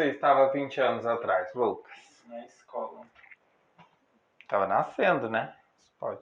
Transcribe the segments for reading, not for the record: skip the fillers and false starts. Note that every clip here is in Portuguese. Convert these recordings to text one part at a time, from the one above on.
você estava 20 anos atrás, Lucas? Na escola. Tava nascendo, né? Pode.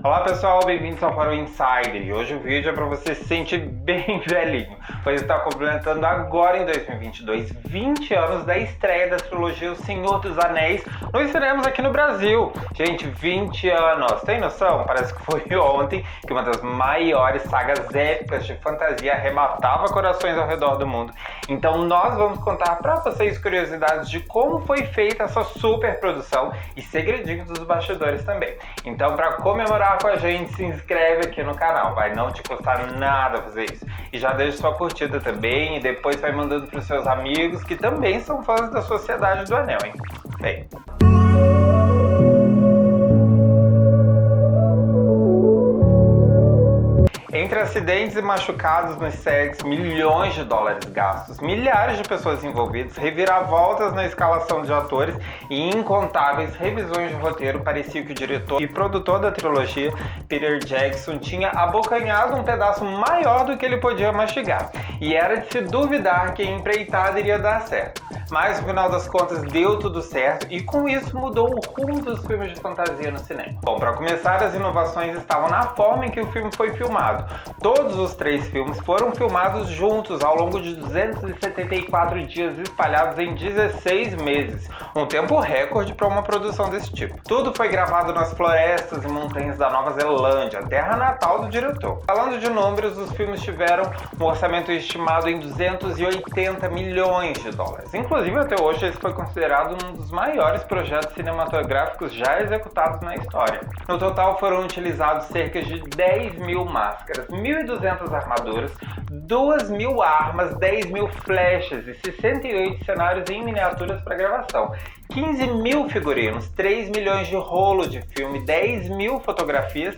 Olá pessoal, bem-vindos ao Faro Insider, e hoje o vídeo é para você se sentir bem velhinho, pois está completando agora em 2022 20 anos da estreia da trilogia O Senhor dos Anéis nos cinemas aqui no Brasil. Gente, 20 anos, tem noção? Parece que foi ontem que uma das maiores sagas épicas de fantasia arrebatava corações ao redor do mundo. Então nós vamos contar para vocês curiosidades de como foi feita essa super produção e segredinhos dos bastidores também. Então, para comemorar com a gente, se inscreve aqui no canal, vai não te custar nada fazer isso. E já deixa sua curtida também e depois vai mandando para os seus amigos que também são fãs da Sociedade do Anel, hein? Vem! Entre acidentes e machucados nos sets, milhões de dólares gastos, milhares de pessoas envolvidas, reviravoltas na escalação de atores e incontáveis revisões de roteiro, parecia que o diretor e produtor da trilogia, Peter Jackson, tinha abocanhado um pedaço maior do que ele podia mastigar. E era de se duvidar que a empreitada iria dar certo. Mas no final das contas deu tudo certo e com isso mudou o rumo dos filmes de fantasia no cinema. Bom, para começar, as inovações estavam na forma em que o filme foi filmado. Todos os 3 filmes foram filmados juntos ao longo de 274 dias espalhados em 16 meses, um tempo recorde para uma produção desse tipo. Tudo foi gravado nas florestas e montanhas da Nova Zelândia, terra natal do diretor. Falando de números, os filmes tiveram um orçamento estimado em 280 milhões de dólares. Inclusive, até hoje, esse foi considerado um dos maiores projetos cinematográficos já executados na história. No total, foram utilizados cerca de 10 mil máscaras, 1.200 armaduras, 2.000 armas, 10.000 flechas e 68 cenários em miniaturas para gravação. 15.000 figurinos, 3 milhões de rolo de filme, 10.000 fotografias,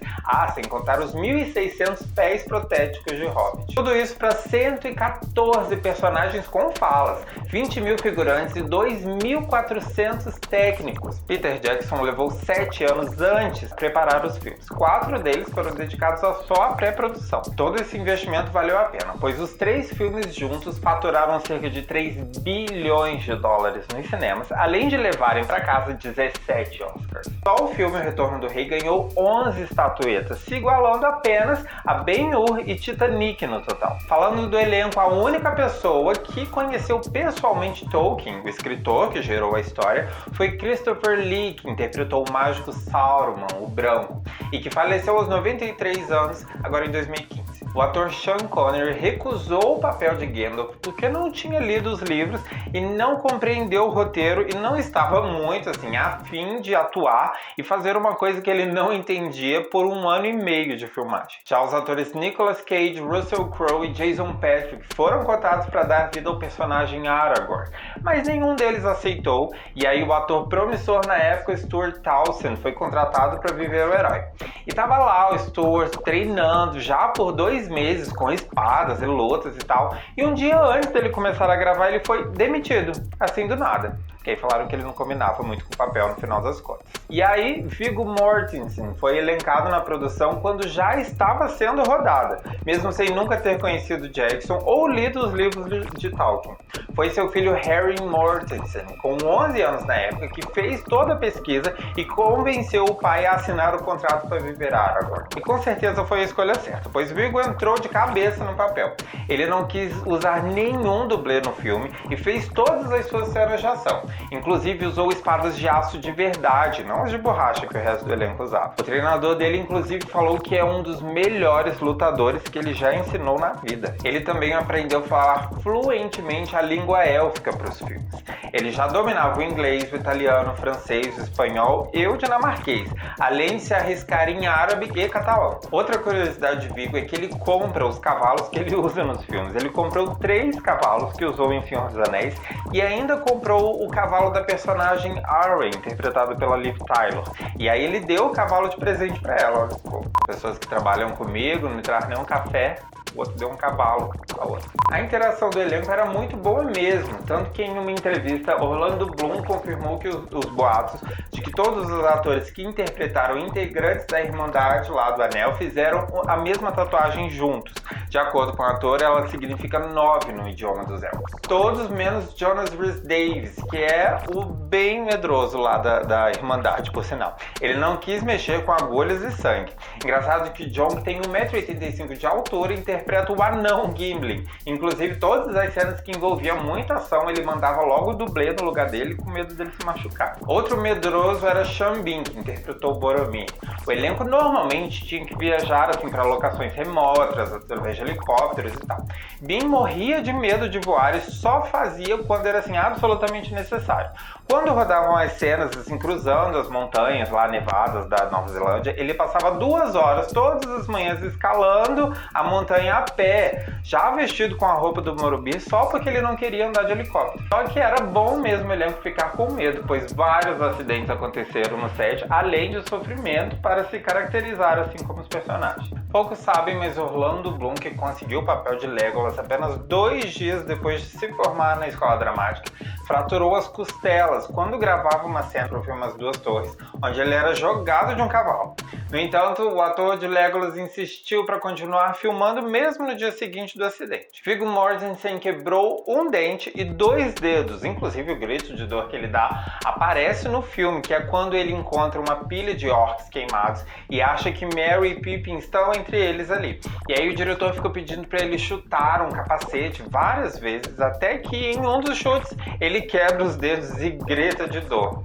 sem contar os 1.600 pés protéticos de Hobbit. Tudo isso para 114 personagens com falas, 20.000 figurantes e 2.400 técnicos. Peter Jackson levou 7 anos antes de preparar os filmes. 4 deles foram dedicados só à pré-produção. Todo esse investimento valeu a pena, pois os 3 filmes juntos faturaram cerca de 3 bilhões de dólares nos cinemas, além de levarem para casa 17 Oscars. Só o filme O Retorno do Rei ganhou 11 estatuetas, se igualando apenas a Ben-Hur e Titanic no total. Falando do elenco, a única pessoa que conheceu pessoalmente Tolkien, o escritor que gerou a história, foi Christopher Lee, que interpretou o mágico Sauron, o Branco, e que faleceu aos 93 anos, agora em 2015. O ator Sean Connery recusou o papel de Gandalf porque não tinha lido os livros e não compreendeu o roteiro e não estava muito a fim de atuar e fazer uma coisa que ele não entendia por 1 ano e meio de filmagem. Já os atores Nicolas Cage, Russell Crowe e Jason Patric foram cotados para dar vida ao personagem Aragorn, mas nenhum deles aceitou, e aí o ator promissor na época, Stuart Townsend, foi contratado para viver o herói. E tava lá o Stuart treinando já por 2 meses com espadas e lutas e tal, e um dia antes dele começar a gravar ele foi demitido, assim do nada. Porque aí falaram que ele não combinava muito com o papel no final das contas. E aí, Viggo Mortensen foi elencado na produção quando já estava sendo rodada, mesmo sem nunca ter conhecido Jackson ou lido os livros de Tolkien. Foi seu filho Harry Mortensen, com 11 anos na época, que fez toda a pesquisa e convenceu o pai a assinar o contrato para viver Aragorn. E com certeza foi a escolha certa, pois Viggo entrou de cabeça no papel. Ele não quis usar nenhum dublê no filme e fez todas as suas cenas de ação. Inclusive usou espadas de aço de verdade, não as de borracha que o resto do elenco usava. O treinador dele inclusive falou que é um dos melhores lutadores que ele já ensinou na vida. Ele também aprendeu a falar fluentemente a língua élfica para os filmes. Ele já dominava o inglês, o italiano, o francês, o espanhol e o dinamarquês, além de se arriscar em árabe e catalão. Outra curiosidade de Viggo é que ele compra os cavalos que ele usa nos filmes. Ele comprou 3 cavalos que usou em Senhor dos Anéis e ainda comprou o cavalo da personagem Arwen, interpretado pela Liv Tyler. E aí ele deu o cavalo de presente para ela. Pô, pessoas que trabalham comigo, não me trazem nenhum café, o outro deu um cavalo a outra. A interação do elenco era muito boa mesmo, tanto que em uma entrevista Orlando Bloom confirmou que os boatos de que todos os atores que interpretaram integrantes da Irmandade lá do Anel fizeram a mesma tatuagem juntos. De acordo com o ator, ela significa 9 no idioma dos elfos. Todos menos Jonas Rhys-Davies, que é o bem medroso lá da Irmandade, por sinal. Ele não quis mexer com agulhas e sangue. Engraçado que John, que tem 1,85 m de altura, interpreta o anão Gimli. Inclusive, todas as cenas que envolviam muita ação, ele mandava logo o dublê no lugar dele, com medo dele se machucar. Outro medroso era Sean Bean, que interpretou Boromir. O elenco normalmente tinha que viajar assim, para locações remotas, através de helicópteros e tal. Bean morria de medo de voar e só fazia quando era assim, absolutamente necessário. Quando rodavam as cenas assim, cruzando as montanhas lá nevadas da Nova Zelândia, ele passava 2 horas todas as manhãs escalando a montanha a pé, já vestido com a roupa do Boromir, só porque ele não queria andar de helicóptero. Só que era bom mesmo o elenco ficar com medo, pois vários acidentes aconteceram no set, além de sofrimento para se caracterizar assim como os personagens. Poucos sabem, mas Orlando Bloom, que conseguiu o papel de Legolas apenas 2 dias depois de se formar na escola dramática, fraturou as costelas quando gravava uma cena para o filme As Duas Torres, onde ele era jogado de um cavalo. No entanto, o ator de Legolas insistiu para continuar filmando mesmo no dia seguinte do acidente. Viggo Mortensen quebrou um dente e 2 dedos, inclusive o grito de dor que ele dá aparece no filme, que é quando ele encontra uma pilha de orcs queimados e acha que Merry e Pippin estão entre eles ali. E aí o diretor ficou pedindo para ele chutar um capacete várias vezes, até que em um dos chutes ele quebra os dedos e grita de dor.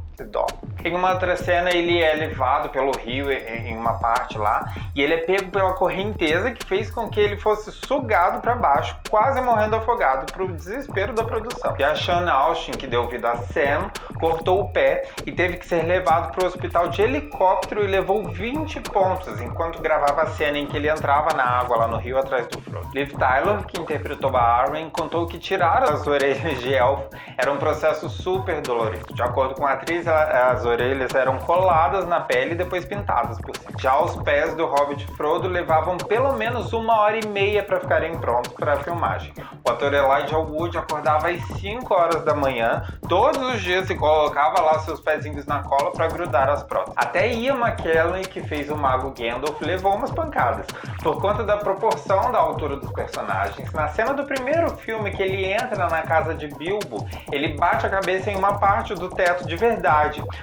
Em uma outra cena ele é levado pelo rio em uma parte lá e ele é pego pela correnteza que fez com que ele fosse sugado para baixo, quase morrendo afogado, para o desespero da produção. E a Sean Astin, que deu vida a Sam, cortou o pé e teve que ser levado para o hospital de helicóptero e levou 20 pontos enquanto gravava a cena em que ele entrava na água lá no rio atrás do Frodo. Liv Tyler, que interpretou a Arwen, contou que tirar as orelhas de elfo era um processo super dolorido. De acordo com a atriz, as orelhas eram coladas na pele e depois pintadas por cima. Já os pés do Hobbit Frodo levavam pelo menos 1h30 para ficarem prontos para a filmagem. O ator Elijah Wood acordava às 5 horas da manhã, todos os dias e colocava lá seus pezinhos na cola para grudar as próteses. Até Ian McKellen, que fez o mago Gandalf, levou umas pancadas. Por conta da proporção da altura dos personagens, na cena do primeiro filme que ele entra na casa de Bilbo, ele bate a cabeça em uma parte do teto de verdade.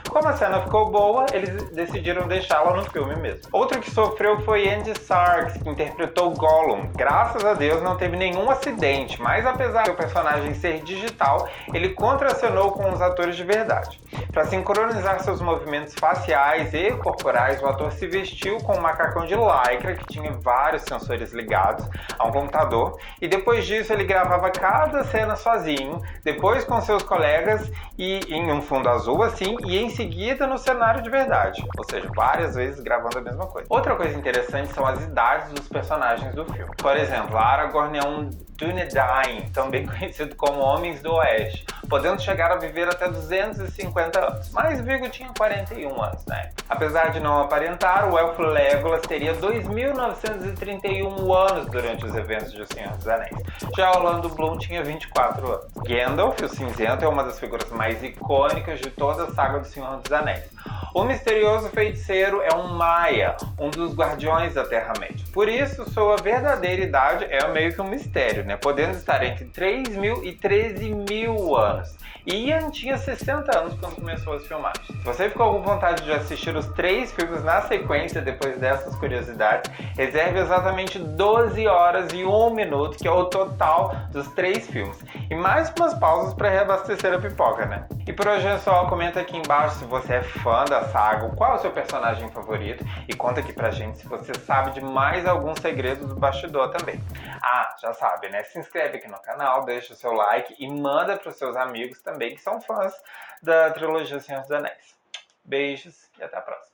Como a cena ficou boa, eles decidiram deixá-la no filme mesmo. Outro que sofreu foi Andy Serkis, que interpretou Gollum. Graças a Deus não teve nenhum acidente, mas apesar do personagem ser digital, ele contracenou com os atores de verdade. Para sincronizar seus movimentos faciais e corporais, o ator se vestiu com um macacão de lycra que tinha vários sensores ligados a um computador, e depois disso ele gravava cada cena sozinho, depois com seus colegas e em um fundo azul assim, e em seguida no cenário de verdade, ou seja, várias vezes gravando a mesma coisa. Outra coisa interessante são as idades dos personagens do filme. Por exemplo, Aragorn é um Dúnedain, também conhecido como Homens do Oeste, podendo chegar a viver até 250 anos, mas Viggo tinha 41 anos, né? Apesar de não aparentar, o elfo Legolas teria 2.931 anos durante os eventos de O Senhor dos Anéis. Já Orlando Bloom tinha 24 anos. Gandalf, o Cinzento, é uma das figuras mais icônicas de toda a saga do Senhor dos Anéis. O misterioso feiticeiro é um Maia, um dos guardiões da Terra-média. Por isso, sua verdadeira idade é meio que um mistério, né? Podendo estar entre 3.000 e 13.000 anos. E Ian tinha 60 anos quando começou as filmagens. Se você ficou com vontade de assistir os 3 filmes na sequência depois dessas curiosidades, reserve exatamente 12 horas e 1 minuto, que é o total dos 3 filmes. E mais umas pausas para reabastecer a pipoca, né? E por hoje é só, comenta aqui embaixo se você é fã da saga, qual é o seu personagem favorito, e conta aqui pra gente se você sabe de mais algum segredo do bastidor também. Ah, já sabe, né? Se inscreve aqui no canal, deixa o seu like e manda pros seus amigos também que são fãs da trilogia Senhor dos Anéis. Beijos e até a próxima.